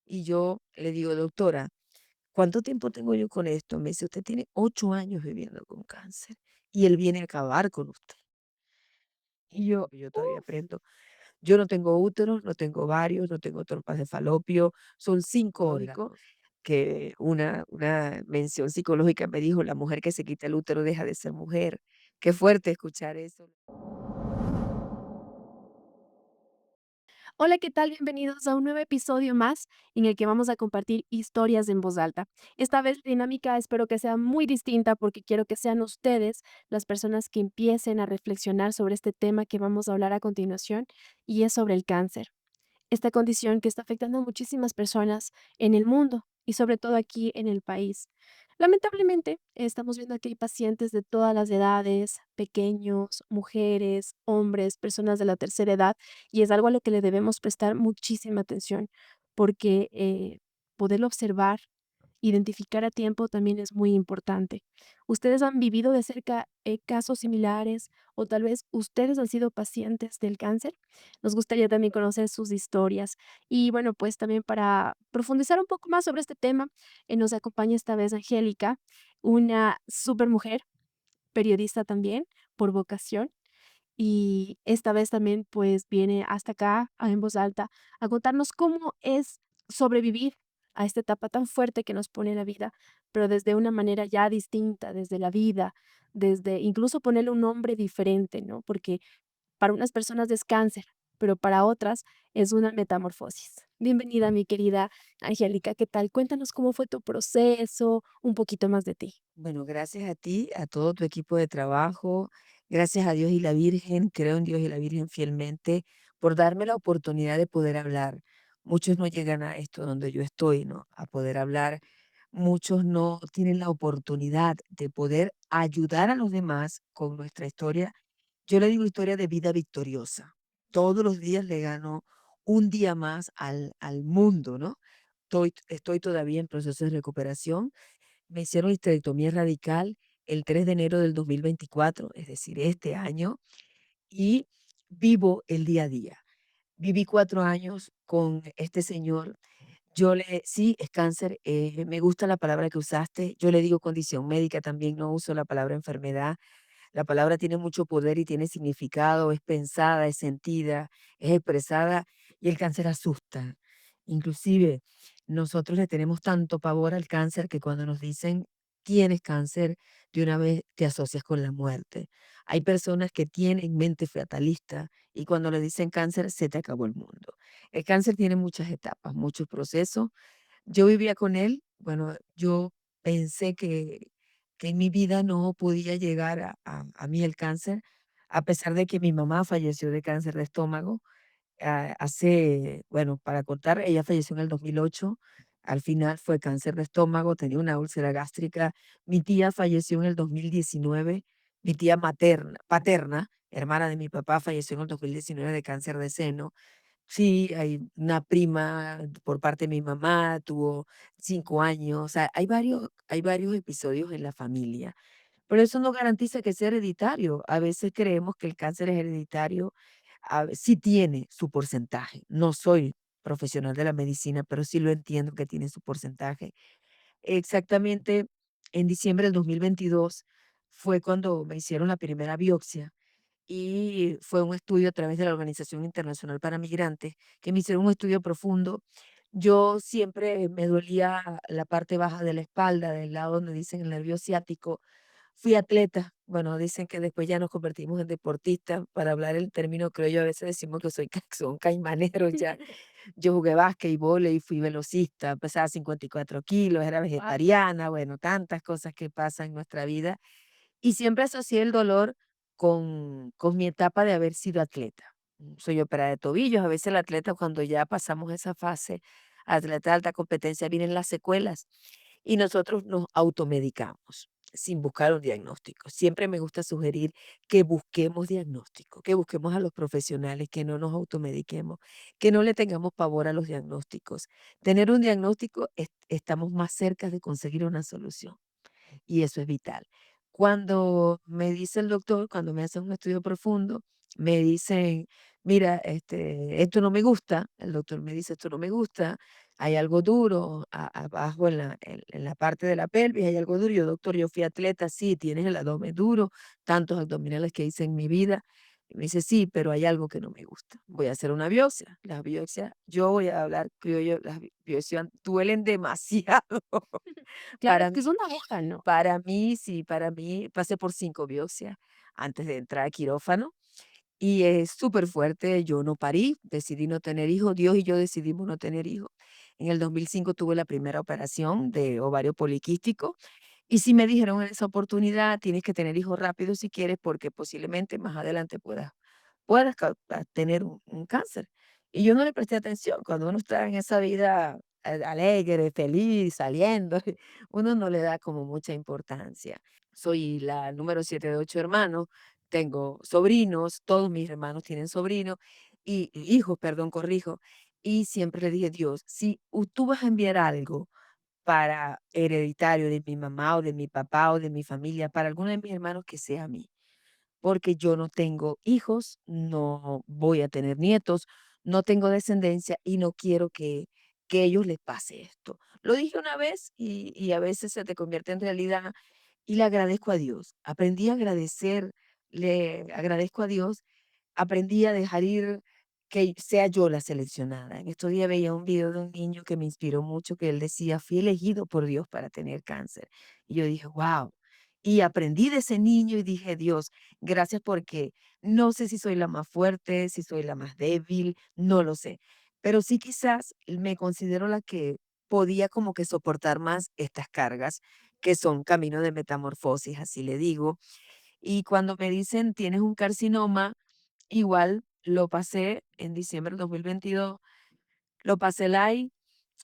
Y yo le digo: "Doctora, ¿cuánto tiempo tengo yo con esto?". Me dice: "Usted tiene 8 años viviendo con cáncer y él viene a acabar con usted". Y yo todavía Uf, aprendo. Yo no tengo útero, no tengo ovarios, no tengo trompas de falopio, son 5 lógico. órganos, que una mención psicológica me dijo: "La mujer que se quita el útero deja de ser mujer". Qué fuerte escuchar eso. Hola, ¿qué tal? Bienvenidos a un nuevo episodio más en el que vamos a compartir historias en voz alta. Esta vez la dinámica espero que sea muy distinta porque quiero que sean ustedes las personas que empiecen a reflexionar sobre este tema que vamos a hablar a continuación y es sobre el cáncer. Esta condición que está afectando a muchísimas personas en el mundo y sobre todo aquí en el país. Lamentablemente, estamos viendo que hay pacientes de todas las edades, pequeños, mujeres, hombres, personas de la tercera edad, y es algo a lo que le debemos prestar muchísima atención, porque poderlo observar, identificar a tiempo también es muy importante. ¿Ustedes han vivido de cerca casos similares o tal vez ustedes han sido pacientes del cáncer? Nos gustaría también conocer sus historias. Y bueno, pues también para profundizar un poco más sobre este tema, nos acompaña esta vez Angélica, una super mujer, periodista también por vocación. Y esta vez también pues viene hasta acá en voz alta a contarnos cómo es sobrevivir a esta etapa tan fuerte que nos pone la vida, pero desde una manera ya distinta, desde la vida, desde incluso ponerle un nombre diferente, ¿no? Porque para unas personas es cáncer, pero para otras es una metamorfosis. Bienvenida, mi querida Angélica, ¿qué tal? Cuéntanos cómo fue tu proceso, un poquito más de ti. Bueno, gracias a ti, a todo tu equipo de trabajo, gracias a Dios y la Virgen, creo en Dios y la Virgen fielmente, por darme la oportunidad de poder hablar. Muchos no llegan a esto donde yo estoy, ¿no? A poder hablar. Muchos no tienen la oportunidad de poder ayudar a los demás con nuestra historia. Yo le digo historia de vida victoriosa. Todos los días le gano un día más al mundo, ¿no? Estoy todavía en proceso de recuperación. Me hicieron histerectomía radical el 3 de enero del 2024, es decir, este año, y vivo el día a día. Viví 4 años con este señor. Sí, es cáncer, me gusta la palabra que usaste. Yo le digo condición médica también, no uso la palabra enfermedad. La palabra tiene mucho poder y tiene significado, es pensada, es sentida, es expresada y el cáncer asusta. Inclusive nosotros le tenemos tanto pavor al cáncer que cuando nos dicen tienes cáncer, de una vez te asocias con la muerte. Hay personas que tienen mente fatalista y cuando le dicen cáncer se te acabó el mundo. El cáncer tiene muchas etapas, muchos procesos. Yo vivía con él, bueno, yo pensé que en mi vida no podía llegar a mí el cáncer, a pesar de que mi mamá falleció de cáncer de estómago, bueno, para contar, ella falleció en el 2008, al final fue cáncer de estómago, tenía una úlcera gástrica. Mi tía falleció en el 2019, mi tía paterna, hermana de mi papá, falleció en el 2019 de cáncer de seno. Sí, hay una prima por parte de mi mamá, tuvo 5 años, o sea, hay varios episodios en la familia, pero eso no garantiza que sea hereditario. A veces creemos que el cáncer es hereditario, sí tiene su porcentaje. No soy profesional de la medicina, pero sí lo entiendo que tiene su porcentaje. Exactamente en diciembre del 2022 fue cuando me hicieron la primera biopsia y fue un estudio a través de la Organización Internacional para Migrantes, que me hicieron un estudio profundo. Yo siempre me dolía la parte baja de la espalda, del lado donde dicen el nervio ciático. Fui atleta, bueno, dicen que después ya nos convertimos en deportistas, para hablar el término creo yo a veces decimos que son caimaneros ya. Yo jugué básquet y fui velocista, pesaba 54 kilos, era Wow. vegetariana, bueno, tantas cosas que pasan en nuestra vida. Y siempre asocié el dolor con mi etapa de haber sido atleta. Soy operada de tobillos, a veces el atleta cuando ya pasamos esa fase, atleta de alta competencia, vienen las secuelas y nosotros nos automedicamos sin buscar un diagnóstico. Siempre me gusta sugerir que busquemos diagnóstico, que busquemos a los profesionales, que no nos automediquemos, que no le tengamos pavor a los diagnósticos. Tener un diagnóstico, estamos más cerca de conseguir una solución y eso es vital. Cuando me dice el doctor, cuando me hacen un estudio profundo, me dicen: "Mira, esto no me gusta", el doctor me dice: "Esto no me gusta", hay algo duro abajo en la parte de la pelvis, hay algo duro. Yo, doctor, yo fui atleta, sí, tienes el abdomen duro, tantos abdominales que hice en mi vida. Y me dice, sí, pero hay algo que no me gusta. Voy a hacer una biopsia. Las biopsias, yo voy a hablar criollo, las biopsias duelen demasiado Claro, es para que es mí. una aguja, ¿no? Para mí, sí, para mí pasé por 5 biopsias antes de entrar a quirófano y es súper fuerte. Yo no parí, decidí no tener hijos, Dios y yo decidimos no tener hijos. En el 2005 tuve la primera operación de ovario poliquístico y sí me dijeron en esa oportunidad: "Tienes que tener hijos rápido si quieres, porque posiblemente más adelante puedas tener un cáncer". Y yo no le presté atención. Cuando uno está en esa vida alegre, feliz, saliendo, uno no le da como mucha importancia. Soy la número 7 de 8 hermanos, tengo sobrinos, todos mis hermanos tienen sobrinos y hijos, perdón, corrijo, y siempre le dije: "Dios, si tú vas a enviar algo para hereditario de mi mamá, o de mi papá, o de mi familia, para alguno de mis hermanos, que sea a mí, porque yo no tengo hijos, no voy a tener nietos, no tengo descendencia y no quiero que ellos les pase esto". Lo dije una vez y a veces se te convierte en realidad y le agradezco a Dios. Aprendí a agradecer, le agradezco a Dios, aprendí a dejar ir que sea yo la seleccionada. En estos días veía un video de un niño que me inspiró mucho, que él decía: "Fui elegido por Dios para tener cáncer". Y yo dije: "Guau". Y aprendí de ese niño y dije: "Dios, gracias porque no sé si soy la más fuerte, si soy la más débil, no lo sé, pero sí quizás me considero la que podía como que soportar más estas cargas, que son camino de metamorfosis", así le digo. Y cuando me dicen: "Tienes un carcinoma", igual lo pasé en diciembre del 2022, lo pasé light,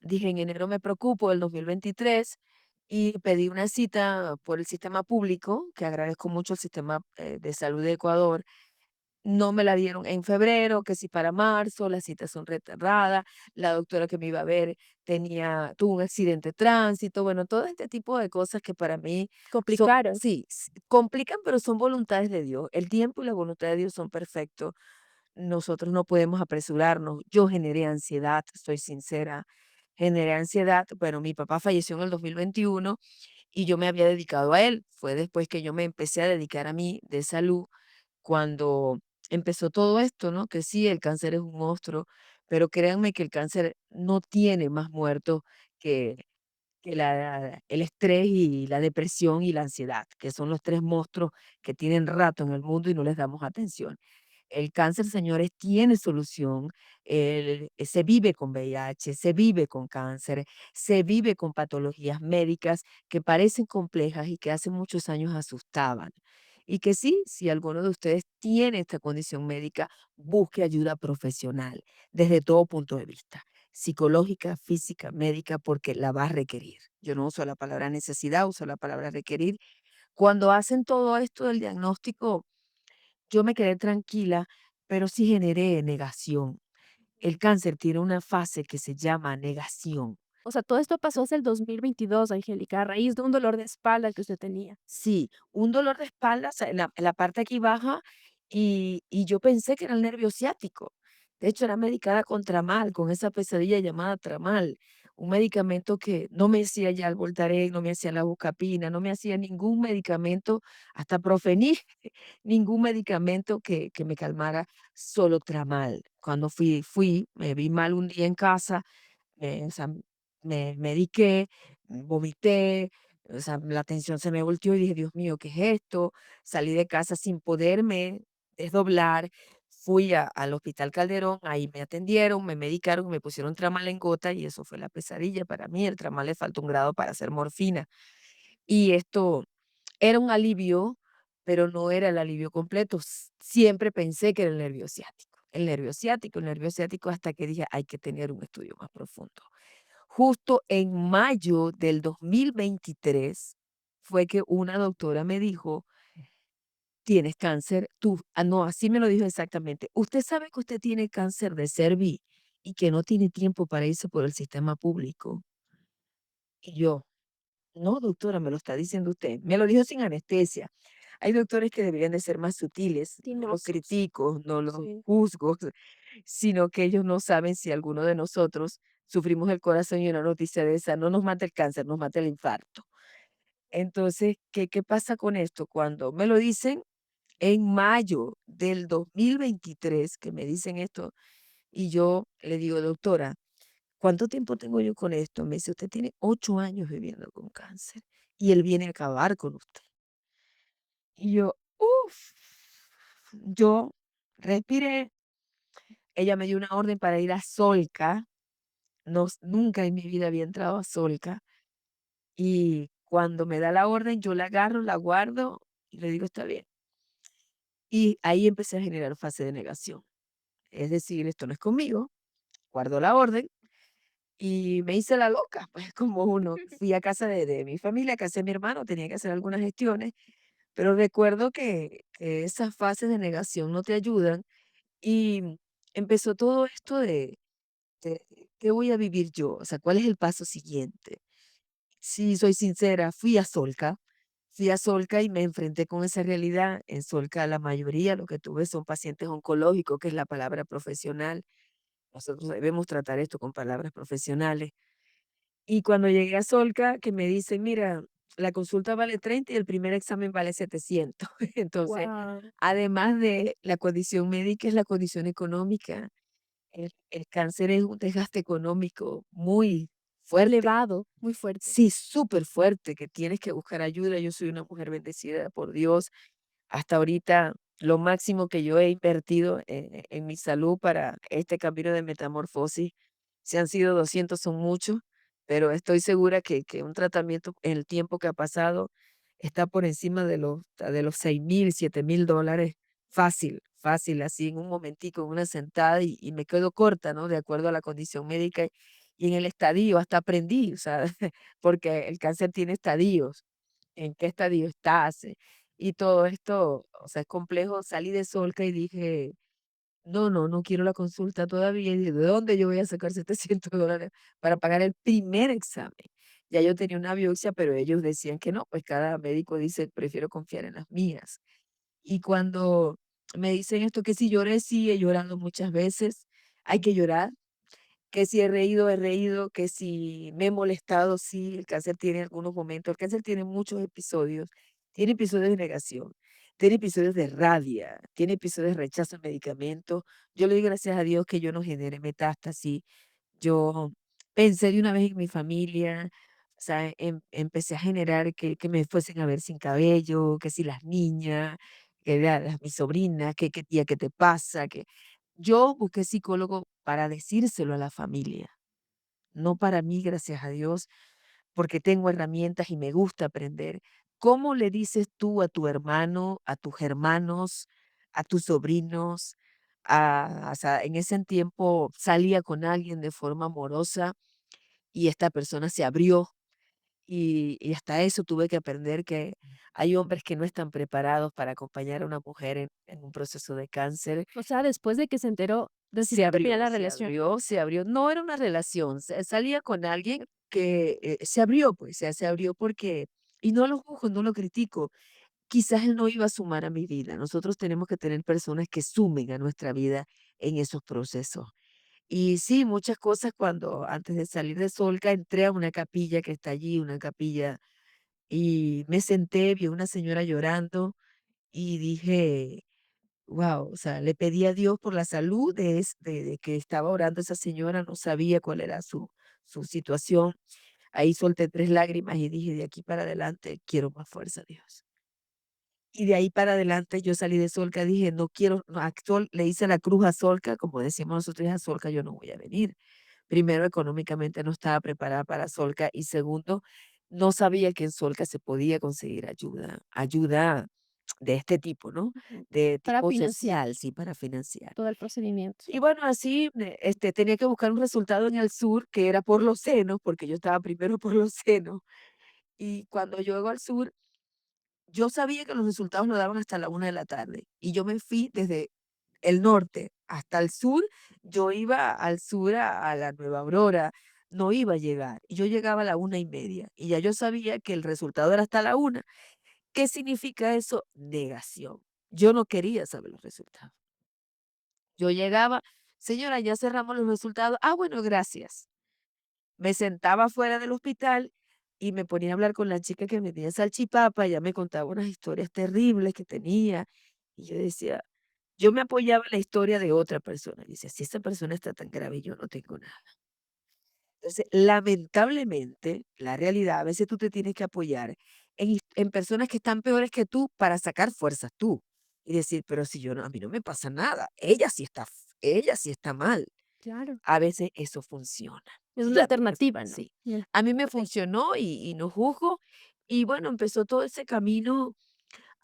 dije: "En enero me preocupo", del 2023, y pedí una cita por el sistema público, que agradezco mucho al sistema, de salud de Ecuador. No me la dieron en febrero, que si para marzo, las citas son retardadas, la doctora que me iba a ver tuvo un accidente de tránsito, bueno, todo este tipo de cosas que para mí son, Complicaron. sí, complican, pero son voluntades de Dios. El tiempo y la voluntad de Dios son perfectos. Nosotros no podemos apresurarnos. Yo generé ansiedad, estoy sincera, generé ansiedad. Bueno, mi papá falleció en el 2021 y yo me había dedicado a él. Fue después que yo me empecé a dedicar a mí de salud cuando empezó todo esto, ¿no? Que sí, el cáncer es un monstruo, pero créanme que el cáncer no tiene más muertos que, el estrés y la depresión y la ansiedad, que son los tres monstruos que tienen rato en el mundo y no les damos atención. El cáncer, señores, tiene solución. Se vive con VIH, se vive con cáncer, se vive con patologías médicas que parecen complejas y que hace muchos años asustaban. Y que sí, si alguno de ustedes tiene esta condición médica, busque ayuda profesional desde todo punto de vista, psicológica, física, médica, porque la va a requerir. Yo no uso la palabra necesidad, uso la palabra requerir. Cuando hacen todo esto del diagnóstico, yo me quedé tranquila, pero sí generé negación. El cáncer tiene una fase que se llama negación. O sea, todo esto pasó hace el 2022, Angélica, a raíz de un dolor de espalda que usted tenía. Sí, un dolor de espalda, o sea, en la parte aquí baja, y yo pensé que era el nervio ciático. De hecho, era medicada con Tramal, con esa pesadilla llamada Tramal, un medicamento que no me hacía ya el Voltaren, no me hacía la Buscapina, no me hacía ningún medicamento, hasta Profenil, ningún medicamento que me calmara, solo Tramal. Cuando me vi mal un día en casa, o sea, me mediqué, vomité, o sea, la tensión se me volteó y dije: "Dios mío, ¿qué es esto?". Salí de casa sin poderme desdoblar, fui al Hospital Calderón, ahí me atendieron, me medicaron, me pusieron tramal en gota y eso fue la pesadilla para mí. El tramal le falta un grado para hacer morfina. Y esto era un alivio, pero no era el alivio completo. Siempre pensé que era el nervio ciático, el nervio ciático, el nervio ciático, hasta que dije: "Hay que tener un estudio más profundo". Justo en mayo del 2023 fue que una doctora me dijo: "Tienes cáncer, no, así me lo dijo exactamente: "Usted sabe que usted tiene cáncer de cervi y que no tiene tiempo para irse por el sistema público". Y yo: "No, doctora, me lo está diciendo usted". Me lo dijo sin anestesia. Hay doctores que deberían de ser más sutiles, no los Tinosos. critico, no los Sí. juzgo, sino que ellos no saben si alguno de nosotros sufrimos el corazón y una noticia de esa no nos mata el cáncer, nos mata el infarto. Entonces, ¿qué pasa con esto? Cuando me lo dicen en mayo del 2023, que me dicen esto, y yo le digo: "Doctora, ¿cuánto tiempo tengo yo con esto?". Me dice: "Usted tiene 8 años viviendo con cáncer y él viene a acabar con usted". Y yo, uf, yo respiré, ella me dio una orden para ir a Solca, nunca en mi vida había entrado a Solca, y cuando me da la orden, yo la agarro, la guardo y le digo: "Está bien". Y ahí empecé a generar fase de negación, es decir, esto no es conmigo, guardo la orden y me hice la loca, pues como uno. Fui a casa de mi familia, a casa de mi hermano, tenía que hacer algunas gestiones, pero recuerdo que esas fases de negación no te ayudan y empezó todo esto de ¿qué voy a vivir yo? O sea, ¿cuál es el paso siguiente? Si soy sincera, fui a Solca y me enfrenté con esa realidad. En Solca la mayoría lo que tuve son pacientes oncológicos, que es la palabra profesional. Nosotros debemos tratar esto con palabras profesionales. Y cuando llegué a Solca, que me dicen: "Mira, la consulta vale 30 y el primer examen vale 700". Entonces, Guau, además de la condición médica, es la condición económica. El cáncer es un desgaste económico muy fuerte. elevado, muy fuerte. Sí, súper fuerte, que tienes que buscar ayuda. Yo soy una mujer bendecida por Dios. Hasta ahorita, lo máximo que yo he invertido en mi salud para este camino de metamorfosis, si han sido 200 son muchos, pero estoy segura que un tratamiento en el tiempo que ha pasado está por encima de los 6.000, $7.000, fácil, fácil, así en un momentico, en una sentada, y me quedo corta, ¿no? De acuerdo a la condición médica y en el estadio, hasta aprendí, o sea, porque el cáncer tiene estadios, en qué estadio estás, y todo esto, o sea, es complejo. Salí de Solca y dije: "No, no, no quiero la consulta todavía". Y dije: "¿De dónde yo voy a sacar $700 para pagar el primer examen?". Ya yo tenía una biopsia, pero ellos decían que no, pues cada médico dice: "Prefiero confiar en las mías". Y cuando me dicen esto, que si lloré, sí, he llorado muchas veces, hay que llorar, que si he reído, que si me he molestado, sí, el cáncer tiene algunos momentos, el cáncer tiene muchos episodios, tiene episodios de negación, tiene episodios de rabia, tiene episodios de rechazo al medicamento. Yo le doy gracias a Dios que yo no genere metástasis. Yo pensé de una vez en mi familia, o sea, empecé a generar que me fuesen a ver sin cabello, que si las niñas, que mis sobrinas, que tía, ¿qué te pasa? Que yo busqué psicólogo para decírselo a la familia, no para mí, gracias a Dios, porque tengo herramientas y me gusta aprender. ¿Cómo le dices tú a tu hermano, a tus hermanos, a tus sobrinos? O sea, en ese tiempo salía con alguien de forma amorosa y esta persona se abrió y hasta eso tuve que aprender que hay hombres que no están preparados para acompañar a una mujer en un proceso de cáncer. O sea, después de que se enteró, Se decidió terminar abrió, la se relación. abrió, se abrió. No era una relación, salía con alguien que, se abrió, pues, se abrió porque y no lo juzgo, no lo critico. Quizás él no iba a sumar a mi vida. Nosotros tenemos que tener personas que sumen a nuestra vida en esos procesos. Y sí, muchas cosas cuando antes de salir de Solca entré a una capilla que está allí, una capilla, y me senté, vi a una señora llorando y dije: wow, o sea, le pedí a Dios por la salud de que estaba orando esa señora, no sabía cuál era su situación. Ahí solté 3 lágrimas y dije: "De aquí para adelante quiero más fuerza, Dios". Y de ahí para adelante yo salí de Solca, dije: "No quiero, no, a Sol", le hice la cruz a Solca, como decimos nosotros: "A Solca yo no voy a venir". Primero, económicamente no estaba preparada para Solca, y segundo, no sabía que en Solca se podía conseguir ayuda de este tipo, ¿no? Ujú. De Para tipo financiar social, sí, para financiar. todo el procedimiento. Y bueno, así, tenía que buscar un resultado en el sur, que era por los senos, porque yo estaba primero por los senos. Y cuando llego al sur, yo sabía que los resultados lo daban hasta la 1 de la tarde, y yo me fui desde el norte hasta el sur. Yo iba al sur a la Nueva Aurora, no iba a llegar, y yo llegaba a la 1:30, y ya yo sabía que el resultado era hasta la 1. ¿Qué significa eso? Negación. Yo no quería saber los resultados. Yo llegaba: "Señora, ya cerramos los resultados". "Ah, bueno, gracias". Me sentaba fuera del hospital y me ponía a hablar con la chica que vendía salchipapa, ella me contaba unas historias terribles que tenía, y yo decía, yo me apoyaba en la historia de otra persona, y decía, si esa persona está tan grave, yo no tengo nada. Entonces, lamentablemente, la realidad, a veces tú te tienes que apoyar en personas que están peores que tú para sacar fuerzas tú. Y decir, pero si yo no, a mí no me pasa nada, ella sí está mal. Claro. A veces eso funciona. Es Y una a mí me, alternativa, ¿no? sí, a mí me funcionó y no juzgo. Y bueno, empezó todo ese camino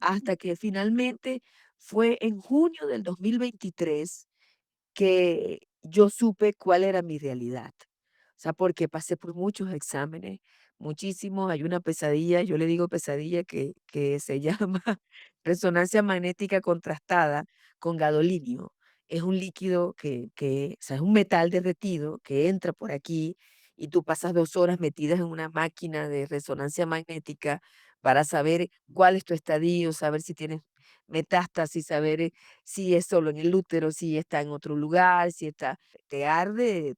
hasta que finalmente fue en junio del 2023 que yo supe cuál era mi realidad. O sea, porque pasé por muchos exámenes, muchísimos. Hay una pesadilla, yo le digo pesadilla, que se llama resonancia magnética contrastada con gadolinio. Es un líquido o sea, es un metal derretido que entra por aquí y tú pasas 2 horas metidas en una máquina de resonancia magnética para saber cuál es tu estadio, saber si tienes metástasis, saber si es solo en el útero, si está en otro lugar, si está, te arde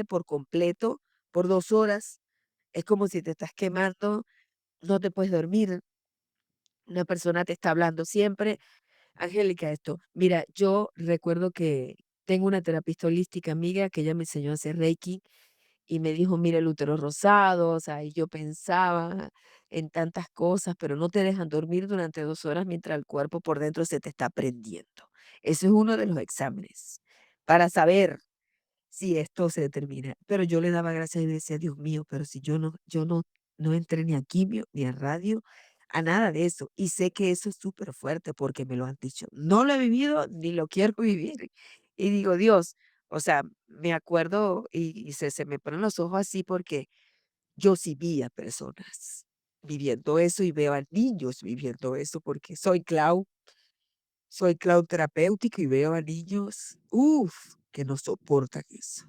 por completo por 2 horas. Es como si te estás quemando, no te puedes dormir, una persona te está hablando siempre. Angélica, esto, mira, yo recuerdo que tengo una terapista holística amiga que ella me enseñó a hacer Reiki y me dijo: "Mira el útero rosado", o sea, y yo pensaba en tantas cosas, pero no te dejan dormir durante 2 horas mientras el cuerpo por dentro se te está prendiendo. Eso es uno de los exámenes para saber si esto se determina. Pero yo le daba gracias y decía: "Dios mío, pero si yo no entré ni a quimio, ni a radio, a nada de eso". Y sé que eso es súper fuerte porque me lo han dicho. No lo he vivido ni lo quiero vivir. Y digo: "Dios", o sea, me acuerdo y se me ponen los ojos así porque yo sí vi a personas viviendo eso y veo a niños viviendo eso porque soy clown terapéutico y veo a niños, que no soportan eso.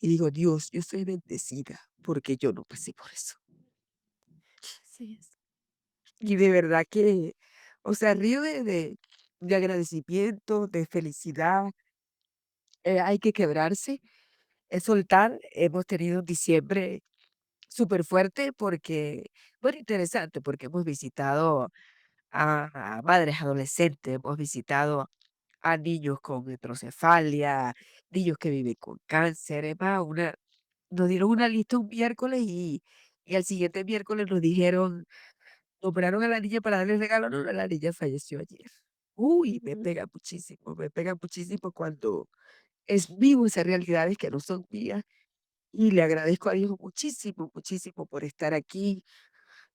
Y digo, Dios, yo soy bendecida porque yo no pasé por eso. Así es. Y de verdad que, o sea, río de agradecimiento, de felicidad. Hay que quebrarse, es soltar. Hemos tenido un diciembre súper fuerte porque, bueno, interesante, porque hemos visitado a madres adolescentes, hemos visitado a niños con hidrocefalia, niños que viven con cáncer. Es más, nos dieron una lista un miércoles y al siguiente miércoles nos dijeron, nombraron a la niña para darle regalo, no, no, la niña falleció ayer. Uy, Ujú. me pega muchísimo cuando es vivo esas realidades que no son mías y le agradezco a Dios muchísimo, muchísimo por estar aquí,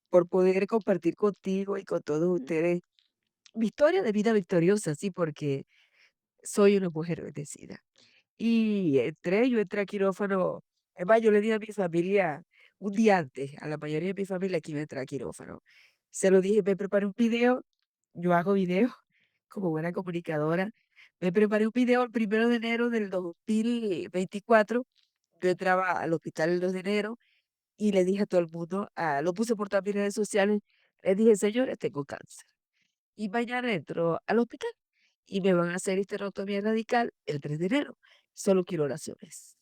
por poder compartir contigo y con todos ustedes mi historia de vida victoriosa, sí, porque soy una mujer bendecida. Y yo entré a quirófano, es más, yo le di a mi familia un día antes, a la mayoría de mi familia que iba a entrar a quirófano. Se lo dije, me preparé un video, yo hago videos como buena comunicadora. Me preparé un video el 1 de enero del 2024. Yo entraba al hospital el 2 de enero y le dije a todo el mundo, lo puse por todas mis redes sociales, les dije, señores, tengo cáncer. Y mañana entro al hospital y me van a hacer histerectomía radical el 3 de enero. Solo quiero oraciones.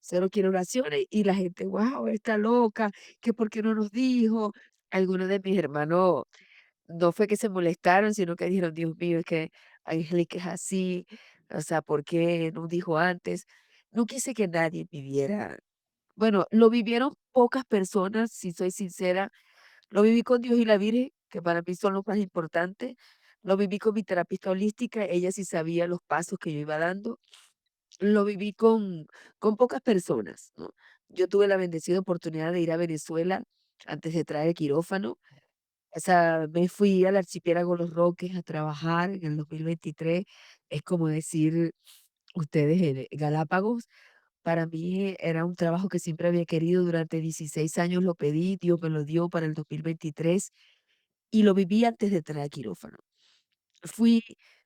Solo quiero oraciones y la gente, wow, está loca, que por qué no nos dijo. Algunos de mis hermanos no fue que se molestaron, sino que dijeron, Dios mío, es que Angélica es así, o sea, ¿por qué no dijo antes? No quise que nadie viviera. Bueno, lo vivieron pocas personas, si soy sincera. Lo viví con Dios y la Virgen, que para mí son los más importantes. Lo viví con mi terapista holística, ella sí sabía los pasos que yo iba dando. Lo viví con pocas personas, ¿no? Yo tuve la bendecida oportunidad de ir a Venezuela antes de traer el quirófano. O sea, me fui al archipiélago Los Roques a trabajar en el 2023. Es como decir ustedes en Galápagos. Para mí era un trabajo que siempre había querido. Durante 16 años lo pedí, Dios me lo dio para el 2023 y lo viví antes de entrar a quirófano. Fui,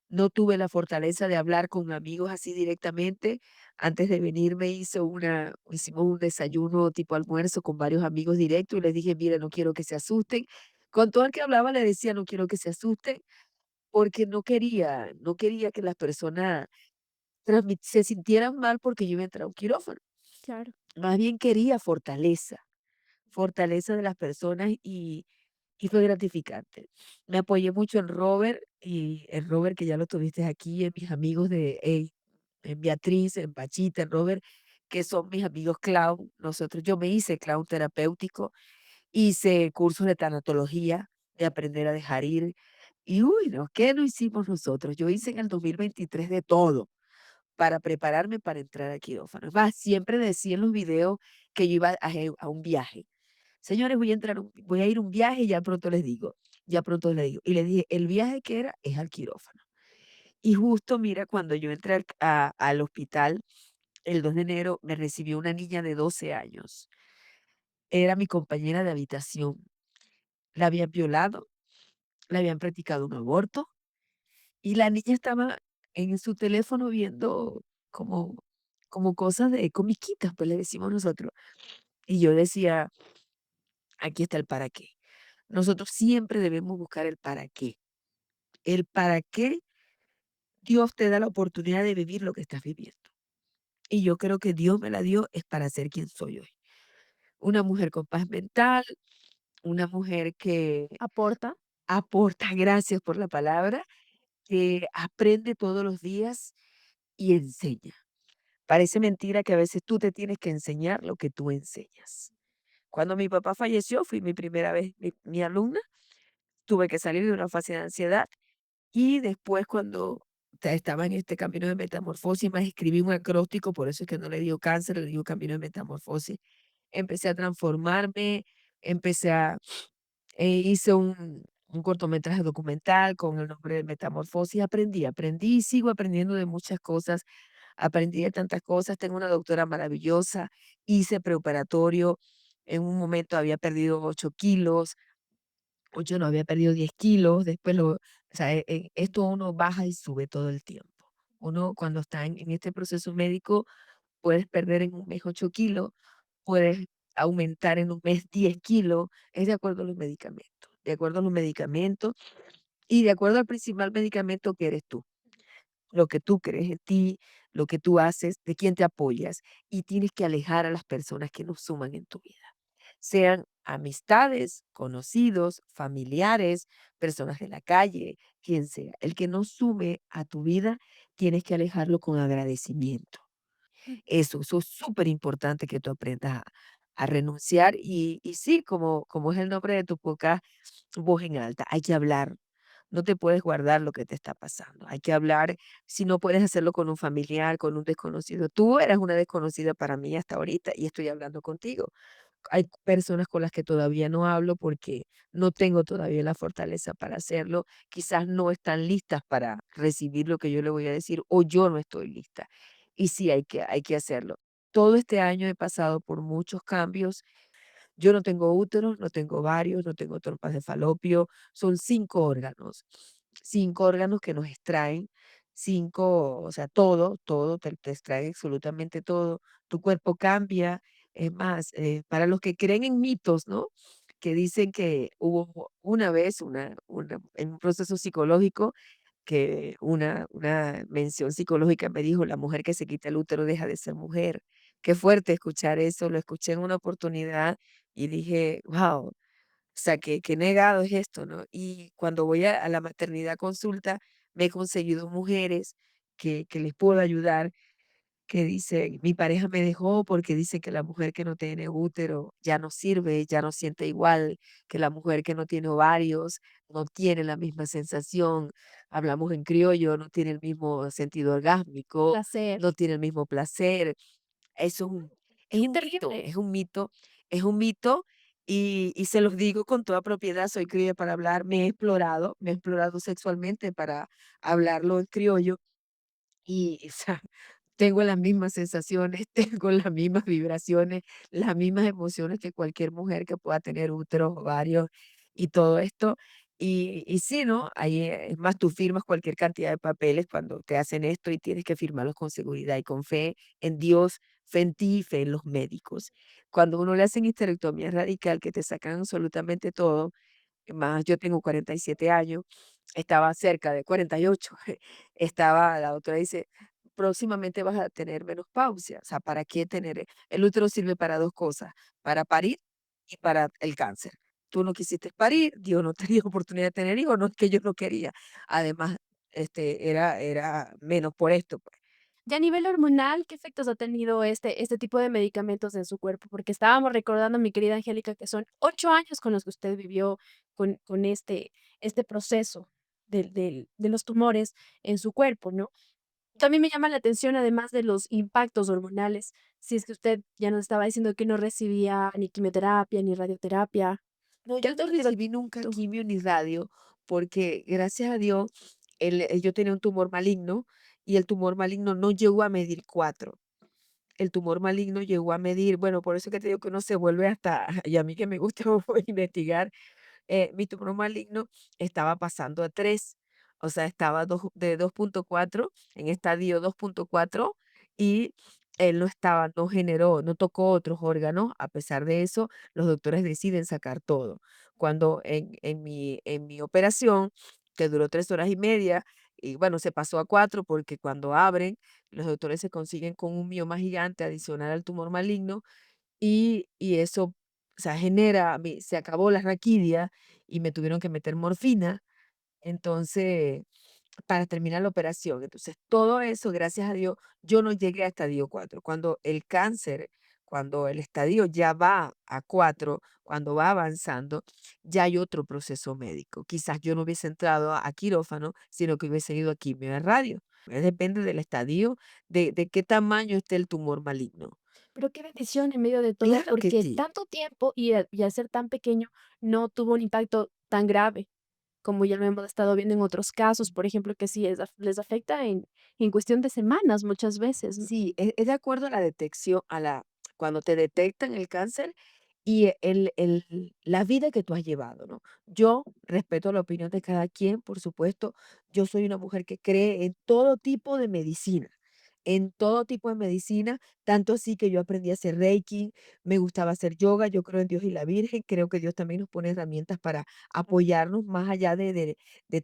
no tuve la fortaleza de hablar con amigos así directamente. Antes de venir hicimos un desayuno tipo almuerzo con varios amigos directos y les dije, mire, no quiero que se asusten. Con todo el que hablaba le decía, no quiero que se asusten, porque no quería que las personas se sintieran mal porque yo iba a entrar a un quirófano. Claro. más bien quería fortaleza, fortaleza de las personas y fue gratificante. Me apoyé mucho en Robert y en Robert, que ya lo tuviste aquí, en mis amigos en Beatriz, en Pachita, en Robert, que son mis amigos clown. Yo me hice clown terapéutico, hice cursos de tanatología, de aprender a dejar ir. Y uy, no, ¿qué no hicimos nosotros? Yo hice en el 2023 de todo para prepararme para entrar al quirófano. Es más, siempre decía en los videos que yo iba a un viaje. Señores, voy a ir a un viaje y ya pronto les digo, ya pronto les digo. Y le dije, el viaje que era es al quirófano. Y justo, mira, cuando yo entré al hospital el 2 de enero, me recibió una niña de 12 años. Era mi compañera de habitación. La habían violado, le habían practicado un aborto y la niña estaba en su teléfono viendo como, como cosas de comiquitas, pues le decimos nosotros. Y yo decía, aquí está el para qué. Nosotros siempre debemos buscar el para qué. El para qué Dios te da la oportunidad de vivir lo que estás viviendo. Y yo creo que Dios me la dio es para ser quien soy hoy. Una mujer con paz mental, una mujer que ¿Aporta? aporta, gracias por la palabra, que aprende todos los días y enseña. Parece mentira que a veces tú te tienes que enseñar lo que tú enseñas. Cuando mi papá falleció, fui mi primera vez mi alumna, tuve que salir de una fase de ansiedad. Y después cuando estaba en este camino de metamorfosis, más escribí un acróstico, por eso es que no le digo cáncer, le digo camino de metamorfosis. Empecé a transformarme, empecé a, hice un cortometraje documental con el nombre de Metamorfosis. Aprendí y sigo aprendiendo de muchas cosas. Aprendí de tantas cosas. Tengo una doctora maravillosa. Hice preoperatorio. En un momento había perdido 8 kilos, o yo no había perdido 10 kilos, después o sea, esto uno baja y sube todo el tiempo. Uno cuando está en este proceso médico, puedes perder en un mes 8 kilos, puedes aumentar en un mes 10 kilos, es de acuerdo a los medicamentos, de acuerdo a los medicamentos y de acuerdo al principal medicamento que eres tú, lo que tú crees en ti, lo que tú haces, de quién te apoyas y tienes que alejar a las personas que no suman en tu vida, sean amistades, conocidos, familiares, personas de la calle, quien sea. El que no sume a tu vida, tienes que alejarlo con agradecimiento. Mm. Eso es súper importante que tú aprendas a renunciar y sí, como es el nombre de tu podcast, voz en alta, hay que hablar. No te puedes guardar lo que te está pasando. Hay que hablar, si no puedes hacerlo con un familiar, con un desconocido. Tú eras una desconocida para mí hasta ahorita y estoy hablando contigo. Hay personas con las que todavía no hablo porque no tengo todavía la fortaleza para hacerlo. Quizás no están listas para recibir lo que yo le voy a decir o yo no estoy lista. Y sí, hay que hacerlo. Todo este año he pasado por muchos cambios. Yo no tengo útero, no tengo ovarios, no tengo trompas de falopio, son 5 órganos que nos extraen, 5, o sea, todo, te extraen absolutamente todo. Tu cuerpo cambia, es más, para los que creen en mitos, ¿no? Que dicen que hubo una vez en un proceso psicológico que una mención psicológica me dijo: "La mujer que se quita el útero deja de ser mujer". Qué fuerte escuchar eso, lo escuché en una oportunidad y dije: "Guau, o sea, qué negado es esto", ¿no? Y cuando voy a la maternidad consulta, me he conseguido mujeres que les puedo ayudar, que dice: "Mi pareja me dejó porque dice que la mujer que no tiene útero ya no sirve, ya no siente igual, que la mujer que no tiene ovarios no tiene la misma sensación, hablamos en criollo, no tiene el mismo sentido orgásmico, Placer. no tiene el mismo placer". Eso es un mito, Terrible. es un mito, y se los digo con toda propiedad, soy criolla para hablar, me he explorado sexualmente para hablarlo en criollo, y, o sea, tengo las mismas sensaciones, tengo las mismas vibraciones, las mismas emociones que cualquier mujer que pueda tener úteros, ovarios y todo esto. Y sí, ¿no? Ahí, es más, tú firmas cualquier cantidad de papeles cuando te hacen esto y tienes que firmarlos con seguridad y con fe en Dios, fe en ti, fe en los médicos. Cuando uno le hacen histerectomía radical, que te sacan absolutamente todo, más yo tengo 47 años, estaba cerca de 48, estaba, la doctora dice, próximamente vas a tener menopausia. O sea, ¿para qué tener? El útero sirve para 2 cosas, para parir y para el cáncer. Tú no quisiste parir, Dios no te dio oportunidad de tener hijos, no es que yo no quería. Además, era menos por esto, pues. Y a nivel hormonal, ¿qué efectos ha tenido este tipo de medicamentos en su cuerpo? Porque estábamos recordando, mi querida Angélica, que son 8 años con los que usted vivió con este proceso de los tumores en su cuerpo, ¿no? También me llama la atención, además de los impactos hormonales, si es que usted ya nos estaba diciendo que no recibía ni quimioterapia ni radioterapia. No, ¿Qué yo no otro tipo recibí nunca tu quimio ni radio, porque gracias a Dios, yo tenía un tumor maligno y el tumor maligno no llegó a medir 4. El tumor maligno llegó a medir, bueno, por eso que te digo que uno se vuelve hasta, y a mí que me gusta investigar, mi tumor maligno estaba pasando a 3, o sea, estaba de 2,4 en estadio 2,4 y él no estaba, no generó, no tocó otros órganos. A pesar de eso, los doctores deciden sacar todo. Cuando en mi operación, que duró 3 horas y media, y bueno, se pasó a 4 porque cuando abren, los doctores se consiguen con un mioma gigante adicional al tumor maligno y eso, o sea, se acabó la raquidia y me tuvieron que meter morfina, entonces, para terminar la operación. Entonces, todo eso, gracias a Dios, yo no llegué a estadio 4. Cuando el estadio ya va a 4, cuando va avanzando, ya hay otro proceso médico. Quizás yo no hubiese entrado a quirófano, sino que hubiese ido a quimio de radio. Depende del estadio, de qué tamaño esté el tumor maligno. Pero qué bendición en medio de todo, Claro que porque sí. tanto tiempo y al ser tan pequeño no tuvo un impacto tan grave, como ya lo hemos estado viendo en otros casos, por ejemplo, que sí les afecta en cuestión de semanas muchas veces, ¿no? Sí, es de acuerdo a la detección, cuando te detectan el cáncer y la vida que tú has llevado, ¿no? Yo respeto la opinión de cada quien, por supuesto. Yo soy una mujer que cree en todo tipo de medicina, tanto así que yo aprendí a hacer Reiki, me gustaba hacer yoga, yo creo en Dios y la Virgen, creo que Dios también nos pone herramientas para apoyarnos más allá de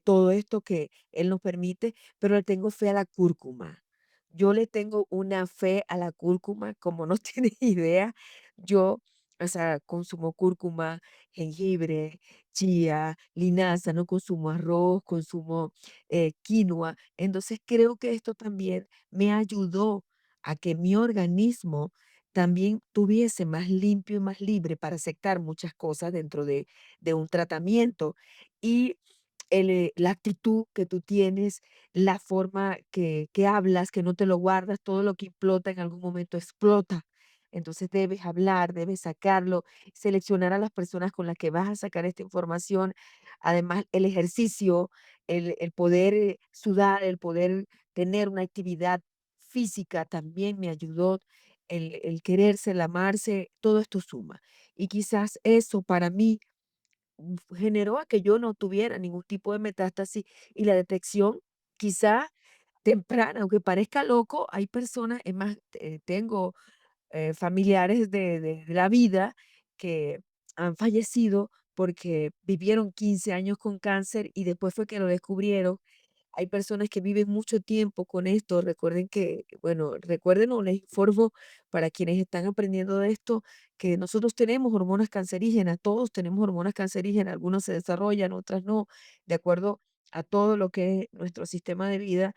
todo esto que Él nos permite, pero le tengo fe a la cúrcuma. Yo le tengo una fe a la cúrcuma, como no tienes idea. Yo, o sea, consumo cúrcuma, jengibre, chía, linaza, no consumo arroz, consumo quinoa. Entonces creo que esto también me ayudó a que mi organismo también tuviese más limpio y más libre para aceptar muchas cosas dentro de un tratamiento. Y la actitud que tú tienes, la forma que hablas, que no te lo guardas, todo lo que implota en algún momento explota. Entonces debes hablar, debes sacarlo, seleccionar a las personas con las que vas a sacar esta información. Además, el ejercicio, el poder sudar, el poder tener una actividad física también me ayudó. El quererse, el amarse, todo esto suma. Y quizás eso para mí generó a que yo no tuviera ningún tipo de metástasis y la detección quizá temprana, aunque parezca loco, hay personas, es más, tengo familiares de la vida que han fallecido porque vivieron 15 años con cáncer y después fue que lo descubrieron. Hay personas que viven mucho tiempo con esto. Recuerden que, bueno, recuerden o les informo para quienes están aprendiendo de esto, que nosotros tenemos hormonas cancerígenas, todos tenemos hormonas cancerígenas, algunas se desarrollan, otras no, de acuerdo a todo lo que es nuestro sistema de vida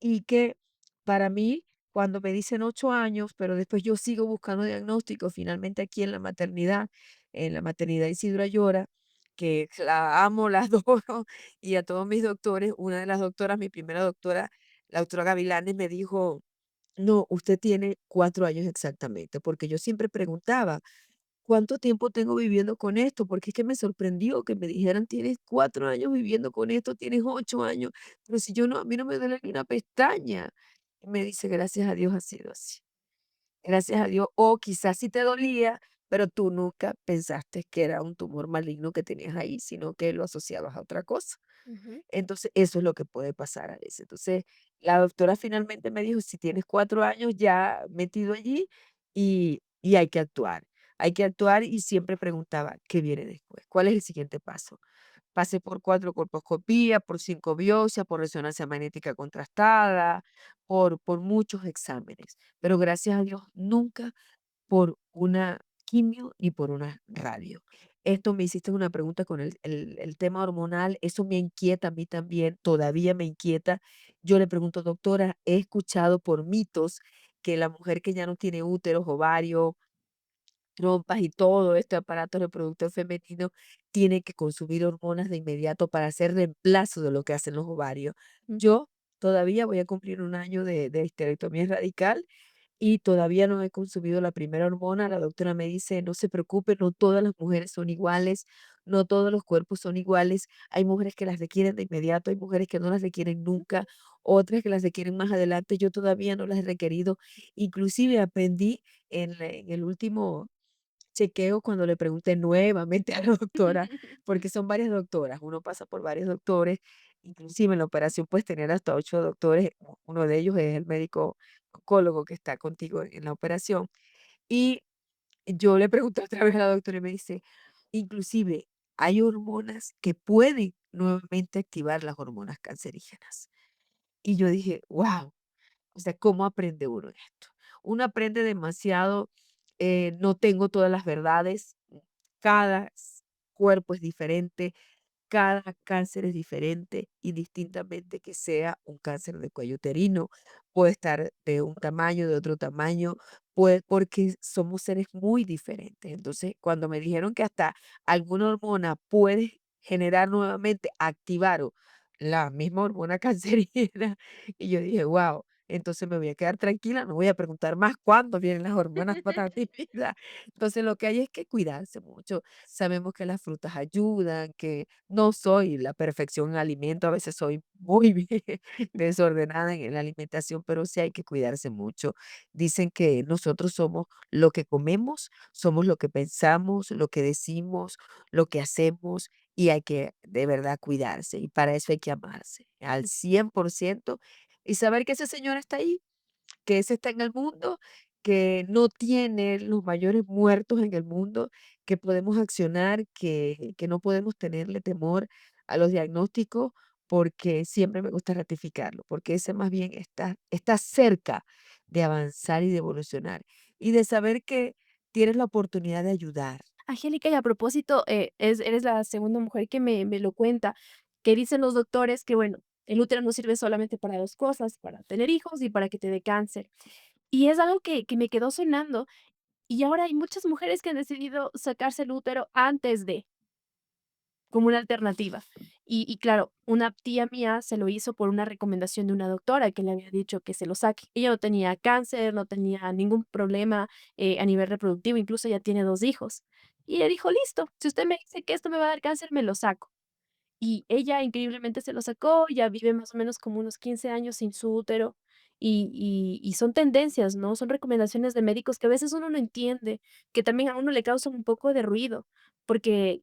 y que para mí, cuando me dicen 8 años, pero después yo sigo buscando diagnóstico, finalmente aquí en la maternidad Isidro Ayora, que la amo, la adoro, y a todos mis doctores, una de las doctoras, mi primera doctora, la doctora Gavilanes, me dijo, no, usted tiene 4 años exactamente, porque yo siempre preguntaba, ¿cuánto tiempo tengo viviendo con esto? Porque es que me sorprendió que me dijeran, tienes 4 años viviendo con esto, tienes 8 años, pero si yo no, a mí no me duele ni una pestaña. Y me dice, gracias a Dios ha sido así. Gracias a Dios. O quizás sí te dolía, pero tú nunca pensaste que era un tumor maligno que tenías ahí, sino que lo asociabas a otra cosa. Ujú. Entonces, eso es lo que puede pasar a veces. Entonces, la doctora finalmente me dijo, si tienes 4 años ya metido allí y hay que actuar. Hay que actuar y siempre preguntaba, ¿qué viene después? ¿Cuál es el siguiente paso? pasé por 4 colposcopías, por 5 biopsias, por resonancia magnética contrastada, por muchos exámenes, pero gracias a Dios nunca por una quimio ni por una radio. Esto me hiciste una pregunta con el tema hormonal, eso me inquieta a mí también, todavía me inquieta. Yo le pregunto: "Doctora, he escuchado por mitos que la mujer que ya no tiene úteros, ovarios, trompas y todo este aparato reproductor femenino tiene que consumir hormonas de inmediato para hacer reemplazo de lo que hacen los ovarios". Mm. Yo todavía voy a cumplir un año de histerectomía radical y todavía no he consumido la primera hormona. La doctora me dice: "No se preocupe, no todas las mujeres son iguales, no todos los cuerpos son iguales. Hay mujeres que las requieren de inmediato, hay mujeres que no las requieren nunca, otras que las requieren más adelante". Yo todavía no las he requerido. Inclusive aprendí en el último chequeo cuando le pregunté nuevamente a la doctora, porque son varias doctoras, uno pasa por varios doctores, inclusive en la operación puedes tener hasta 8 doctores, uno de ellos es el médico oncólogo que está contigo en la operación. Y yo le pregunté otra vez a la doctora y me dice: "Inclusive hay hormonas que pueden nuevamente activar las hormonas cancerígenas". Y yo dije: "Guau". O sea, ¿cómo aprende uno esto? Uno aprende demasiado, no tengo todas las verdades, cada cuerpo es diferente, cada cáncer es diferente, indistintamente que sea un cáncer de cuello uterino, puede estar de un tamaño, de otro tamaño, porque somos seres muy diferentes. Entonces, cuando me dijeron que hasta alguna hormona puede generar nuevamente, activar la misma hormona cancerígena, y yo dije, wow, entonces me voy a quedar tranquila, no voy a preguntar más cuándo vienen las hormonas para mi vida. Entonces, lo que hay es que cuidarse mucho. Sabemos que las frutas ayudan, que no soy la perfección en alimento, a veces soy muy bien desordenada en la alimentación, pero sí hay que cuidarse mucho. Dicen que nosotros somos lo que comemos, somos lo que pensamos, lo que decimos, lo que hacemos y hay que de verdad cuidarse y para eso hay que amarse al 100% y saber que ese Señor está ahí, que ese está en el mundo, que no tiene los mayores muertos en el mundo, que podemos accionar, que no podemos tenerle temor a los diagnósticos, porque siempre me gusta ratificarlo, porque ese más bien está cerca de avanzar y de evolucionar, y de saber que tienes la oportunidad de ayudar. Angélica, y a propósito, eres la segunda mujer que me lo cuenta, que dicen los doctores que, bueno, el útero no sirve solamente para 2 cosas, para tener hijos y para que te dé cáncer. Y es algo que me quedó sonando, y ahora hay muchas mujeres que han decidido sacarse el útero antes de, como una alternativa. Y claro, una tía mía se lo hizo por una recomendación de una doctora que le había dicho que se lo saque. Ella no tenía cáncer, no tenía ningún problema, a nivel reproductivo, incluso ya tiene 2 hijos. Y ella dijo: "Listo, si usted me dice que esto me va a dar cáncer, me lo saco". Y ella increíblemente se lo sacó, ya vive más o menos como unos 15 años sin su útero. Y son tendencias, ¿no? Son recomendaciones de médicos que a veces uno no entiende, que también a uno le causan un poco de ruido, porque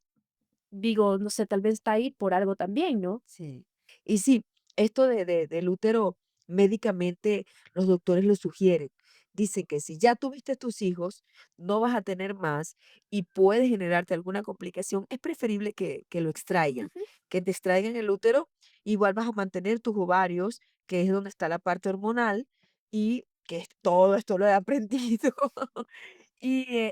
digo, no sé, tal vez está ahí por algo también, ¿no? Sí. Y sí, esto del útero, médicamente los doctores lo sugieren. Dicen que si ya tuviste tus hijos, no vas a tener más y puede generarte alguna complicación, es preferible que lo extraigan, Ujú. que te extraigan el útero, igual vas a mantener tus ovarios, que es donde está la parte hormonal, y todo esto lo he aprendido. Y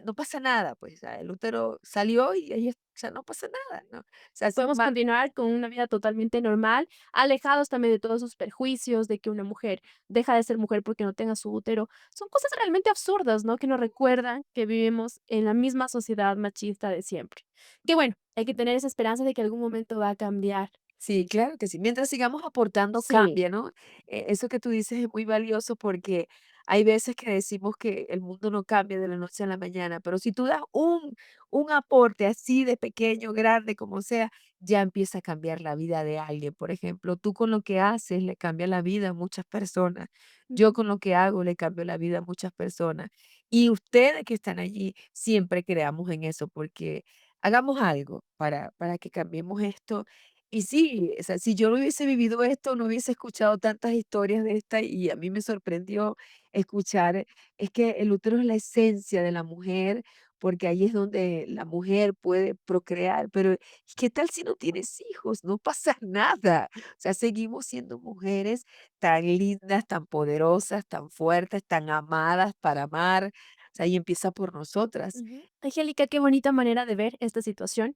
no pasa nada, pues, o sea, el útero salió y ahí, o sea, no pasa nada, ¿no? O sea, Podemos continuar con una vida totalmente normal, alejados también de todos esos perjuicios de que una mujer deja de ser mujer porque no tenga su útero. Son cosas realmente absurdas, ¿no? Que nos recuerdan que vivimos en la misma sociedad machista de siempre. Que bueno, hay que tener esa esperanza de que algún momento va a cambiar. Sí, claro que sí. Mientras sigamos aportando, Sí. cambia, ¿no? Eso que tú dices es muy valioso porque hay veces que decimos que el mundo no cambia de la noche a la mañana, pero si tú das un aporte así de pequeño, grande, como sea, ya empieza a cambiar la vida de alguien. Por ejemplo, tú con lo que haces le cambia la vida a muchas personas. Yo Ujú. con lo que hago le cambio la vida a muchas personas. Y ustedes que están allí, siempre creamos en eso porque hagamos algo para que cambiemos esto y sí, o sea, si yo no hubiese vivido esto, no hubiese escuchado tantas historias de esta y a mí me sorprendió escuchar, es que el útero es la esencia de la mujer porque ahí es donde la mujer puede procrear, pero ¿y qué tal si no tienes hijos? No pasa nada. O sea, seguimos siendo mujeres tan lindas, tan poderosas, tan fuertes, tan amadas para amar. O sea, y empieza por nosotras. Ujú. Angélica, qué bonita manera de ver esta situación,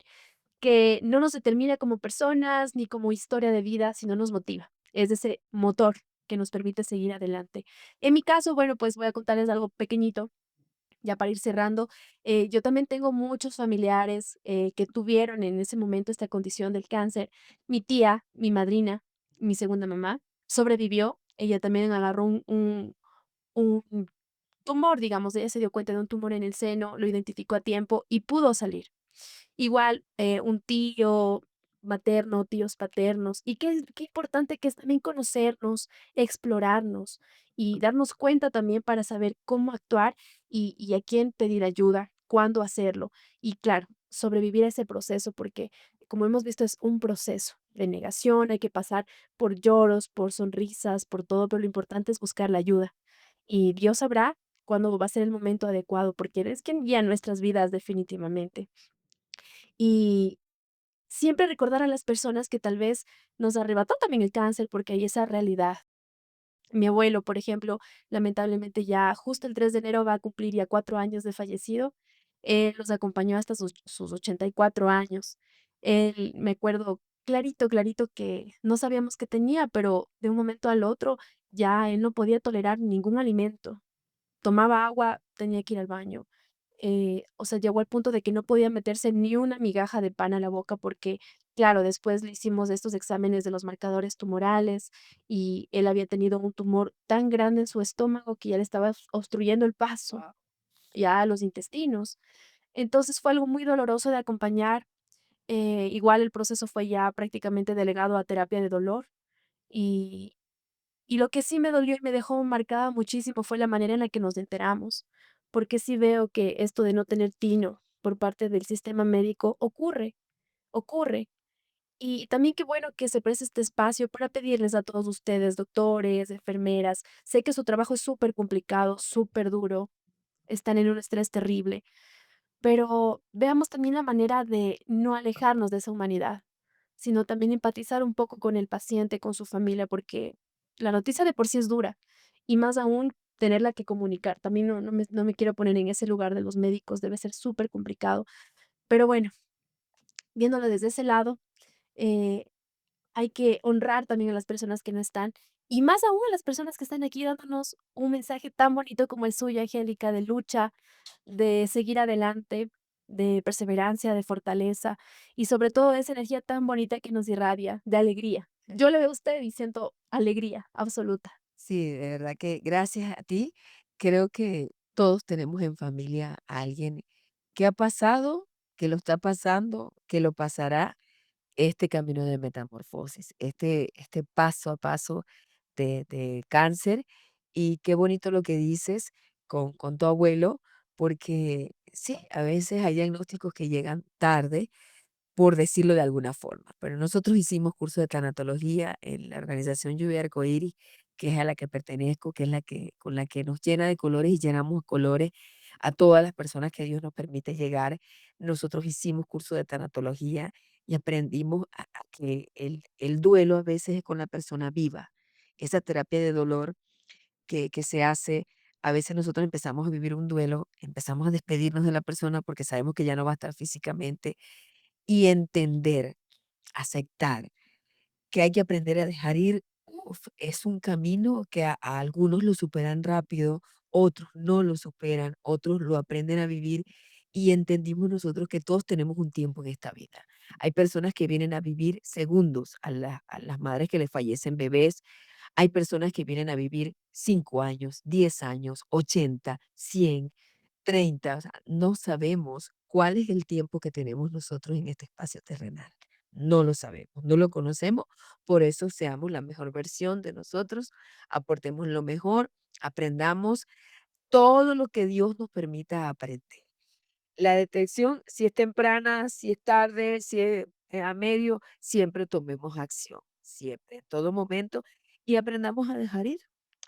que no nos determina como personas ni como historia de vida, sino nos motiva. Es ese motor que nos permite seguir adelante. En mi caso, bueno, pues voy a contarles algo pequeñito, ya para ir cerrando. Yo también tengo muchos familiares que tuvieron en ese momento esta condición del cáncer. Mi tía, mi madrina, mi segunda mamá, sobrevivió. Ella también agarró un tumor, digamos, ella se dio cuenta de un tumor en el seno, lo identificó a tiempo y pudo salir. Igual, un tío materno, tíos paternos, y qué importante que es también conocernos, explorarnos y darnos cuenta también para saber cómo actuar y a quién pedir ayuda, cuándo hacerlo. Y claro, sobrevivir a ese proceso, porque como hemos visto es un proceso de negación, hay que pasar por lloros, por sonrisas, por todo, pero lo importante es buscar la ayuda. Y Dios sabrá cuándo va a ser el momento adecuado, porque Él es quien guía nuestras vidas definitivamente. Y siempre recordar a las personas que tal vez nos arrebató también el cáncer, porque hay esa realidad. Mi abuelo, por ejemplo, lamentablemente ya justo el 3 de enero va a cumplir ya 4 años de fallecido. Él nos acompañó hasta sus 84 años. Él, me acuerdo clarito, clarito que no sabíamos qué tenía, pero de un momento al otro ya él no podía tolerar ningún alimento. Tomaba agua, tenía que ir al baño. O sea, llegó al punto de que no podía meterse ni una migaja de pan a la boca porque, claro, después le hicimos estos exámenes de los marcadores tumorales y él había tenido un tumor tan grande en su estómago que ya le estaba obstruyendo el paso, ya a los intestinos. Entonces fue algo muy doloroso de acompañar. Igual el proceso fue ya prácticamente delegado a terapia de dolor y lo que sí me dolió y me dejó marcada muchísimo fue la manera en la que nos enteramos, porque sí veo que esto de no tener tino por parte del sistema médico ocurre, ocurre. Y también qué bueno que se preste este espacio para pedirles a todos ustedes, doctores, enfermeras, sé que su trabajo es súper complicado, súper duro, están en un estrés terrible, pero veamos también la manera de no alejarnos de esa humanidad, sino también empatizar un poco con el paciente, con su familia, porque la noticia de por sí es dura y más aún tenerla que comunicar. También no me quiero poner en ese lugar de los médicos, debe ser súper complicado. Pero bueno, viéndolo desde ese lado, eh, hay que honrar también a las personas que no están y más aún a las personas que están aquí dándonos un mensaje tan bonito como el suyo, Angélica, de lucha, de seguir adelante, de perseverancia, de fortaleza y sobre todo esa energía tan bonita que nos irradia, de alegría. Yo le veo a usted y siento alegría absoluta. Sí, de verdad que gracias a ti, creo que todos tenemos en familia a alguien que ha pasado, que lo está pasando, que lo pasará este camino de metamorfosis, este paso a paso de cáncer. Y qué bonito lo que dices con tu abuelo, porque sí, a veces hay diagnósticos que llegan tarde por decirlo de alguna forma. Pero nosotros hicimos curso de tanatología en la organización Lluvia Arcoíris, que es a la que pertenezco, que es la que con la que nos llena de colores y llenamos de colores a todas las personas que Dios nos permite llegar. Nosotros hicimos curso de tanatología y aprendimos a que el duelo a veces es con la persona viva. Esa terapia de dolor que se hace, a veces nosotros empezamos a vivir un duelo, empezamos a despedirnos de la persona porque sabemos que ya no va a estar físicamente y entender, aceptar que hay que aprender a dejar ir, es un camino que a algunos lo superan rápido, otros no lo superan, otros lo aprenden a vivir y entendimos nosotros que todos tenemos un tiempo en esta vida. Hay personas que vienen a vivir segundos, a las madres que les fallecen bebés, hay personas que vienen a vivir 5 años, 10 años, 80, 100, 30, o sea, no sabemos cuál es el tiempo que tenemos nosotros en este espacio terrenal. No lo sabemos, no lo conocemos, por eso seamos la mejor versión de nosotros, aportemos lo mejor, aprendamos todo lo que Dios nos permita aprender. La detección, si es temprana, si es tarde, si es a medio, siempre tomemos acción, siempre, en todo momento, y aprendamos a dejar ir.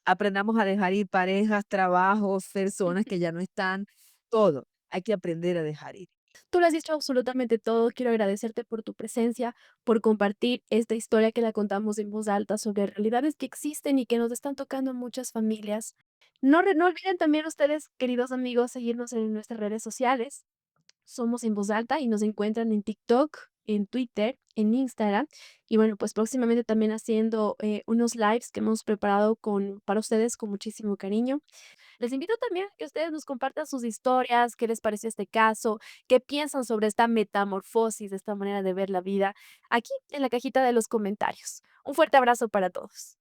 Aprendamos a dejar ir parejas, trabajos, personas que ya no están, todo. hay que aprender a dejar ir. Tú lo has dicho absolutamente todo. Quiero agradecerte por tu presencia, por compartir esta historia que la contamos en voz alta sobre realidades que existen y que nos están tocando en muchas familias. No olviden también ustedes, queridos amigos, seguirnos en nuestras redes sociales. Somos En Voz Alta y nos encuentran en TikTok, en Twitter, en Instagram y bueno, pues próximamente también haciendo unos lives que hemos preparado para ustedes con muchísimo cariño. Les invito también a que ustedes nos compartan sus historias, qué les pareció este caso, qué piensan sobre esta metamorfosis, de esta manera de ver la vida, aquí en la cajita de los comentarios. Un fuerte abrazo para todos.